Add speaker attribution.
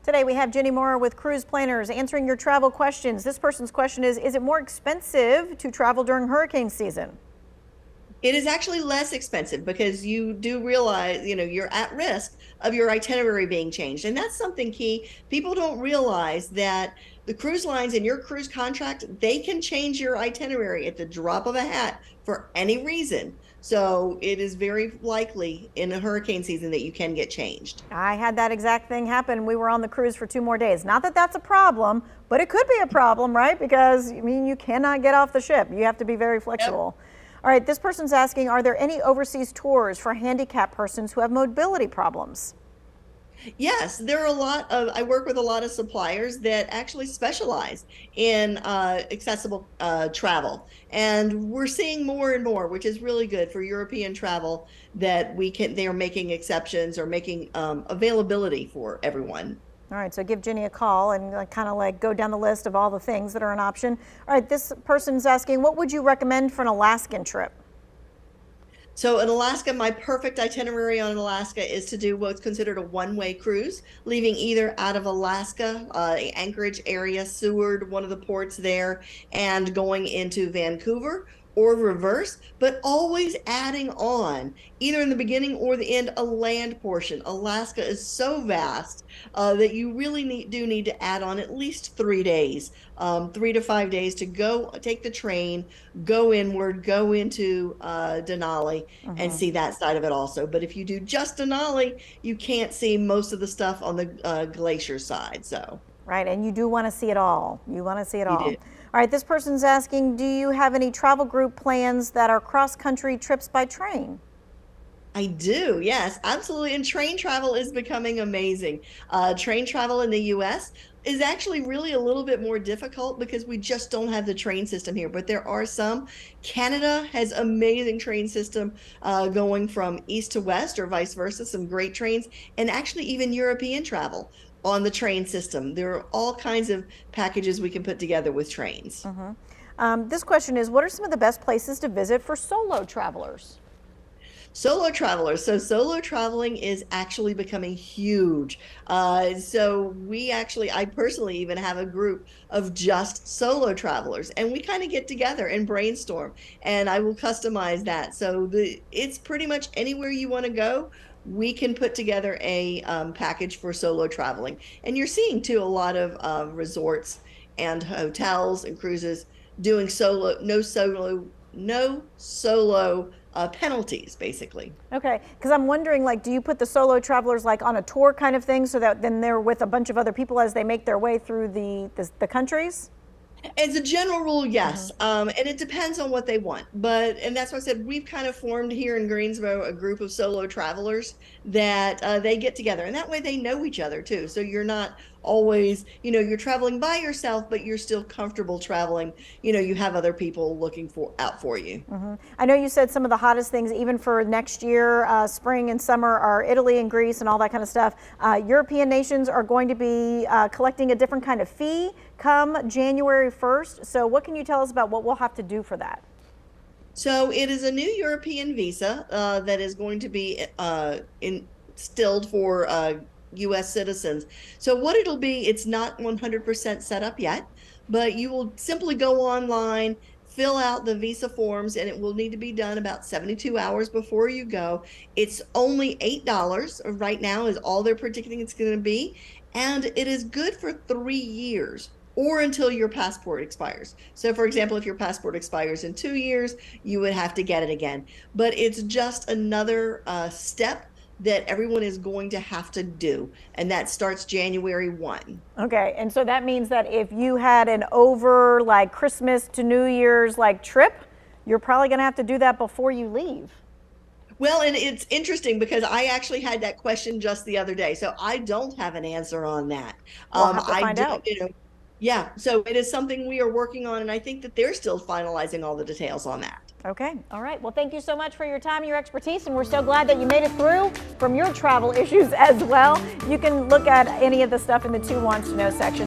Speaker 1: Today we have Jenny Moore with Cruise Planners answering your travel questions. This person's question is it more expensive to travel during hurricane season?
Speaker 2: It is actually less expensive because you do realize, you're at risk of your itinerary being changed. And that's something key. People don't realize that the cruise lines in your cruise contract, they can change your itinerary at the drop of a hat for any reason. So it is very likely in a hurricane season that you can get changed.
Speaker 1: I had that exact thing happen. We were on the cruise for 2 more days. Not that that's a problem, but it could be a problem, right? Because, you cannot get off the ship. You have to be very flexible. Yep. All right, this person's asking, are there any overseas tours for handicapped persons who have mobility problems?
Speaker 2: Yes, there are a lot of, I work with a lot of suppliers that actually specialize in accessible travel. And we're seeing more and more, which is really good for European travel, that they are making exceptions or making availability for everyone.
Speaker 1: All right, so give Jenny a call and kind of go down the list of all the things that are an option. All right, this person's asking, what would you recommend for an Alaskan trip?
Speaker 2: So in Alaska, my perfect itinerary on Alaska is to do what's considered a one-way cruise, leaving either out of Alaska, Anchorage area, Seward, one of the ports there, and going into Vancouver, or reverse, but always adding on, either in the beginning or the end, a land portion. Alaska is so vast that you really do need to add on at least 3 days, 3 to 5 days to go take the train, go inward, go into Denali, and see that side of it also. But if you do just Denali, you can't see most of the stuff on the glacier side. So
Speaker 1: right, and you do want to see it all. You want to see it all.
Speaker 2: Do.
Speaker 1: All right, this person's asking, do you have any travel group plans that are cross-country trips by train?
Speaker 2: I do, yes, absolutely. And train travel is becoming amazing. Train travel in the U.S. is actually really a little bit more difficult because we just don't have the train system here, but there are some. Canada has amazing train system going from east to west or vice versa, some great trains, and actually even European travel on the train system. There are all kinds of packages we can put together with trains.
Speaker 1: This question is, what are some of the best places to visit for solo travelers?
Speaker 2: Solo travelers. So solo traveling is actually becoming huge. So I personally even have a group of just solo travelers, and we kind of get together and brainstorm, and I will customize that. So it's pretty much anywhere you want to go, we can put together a package for solo traveling. And you're seeing too a lot of resorts and hotels and cruises doing no solo penalties, basically.
Speaker 1: Okay, because I'm wondering, do you put the solo travelers on a tour kind of thing so that then they're with a bunch of other people as they make their way through the countries?
Speaker 2: As a general rule, yes. And it depends on what they want. And that's why I said we've kind of formed here in Greensboro a group of solo travelers that they get together. And that way they know each other too. So you're not always, you're traveling by yourself, but you're still comfortable traveling. You have other people looking out for you.
Speaker 1: I know you said some of the hottest things, even for next year, spring and summer, are Italy and Greece and all that kind of stuff. European nations are going to be collecting a different kind of fee come January 1st. So what can you tell us about what we'll have to do for that?
Speaker 2: So it is a new European visa that is going to be instilled for U.S. citizens. So what it'll be, it's not 100% set up yet, but you will simply go online, fill out the visa forms, and it will need to be done about 72 hours before you go. It's only $8 right now is all they're predicting it's going to be, and it is good for 3 years or until your passport expires. So for example, if your passport expires in 2 years, you would have to get it again. But it's just another step that everyone is going to have to do, and that starts January 1.
Speaker 1: Okay, and so that means that if you had an over Christmas to New Year's trip, you're probably going to have to do that before you leave.
Speaker 2: Well, and it's interesting because I actually had that question just the other day, so I don't have an answer on that.
Speaker 1: We'll have to find out.
Speaker 2: Yeah, so it is something we are working on, and I think that they're still finalizing all the details on that.
Speaker 1: Okay. All right. Well, thank you so much for your time and your expertise, and we're so glad that you made it through from your travel issues as well. You can look at any of the stuff in the 2 Wants to Know section.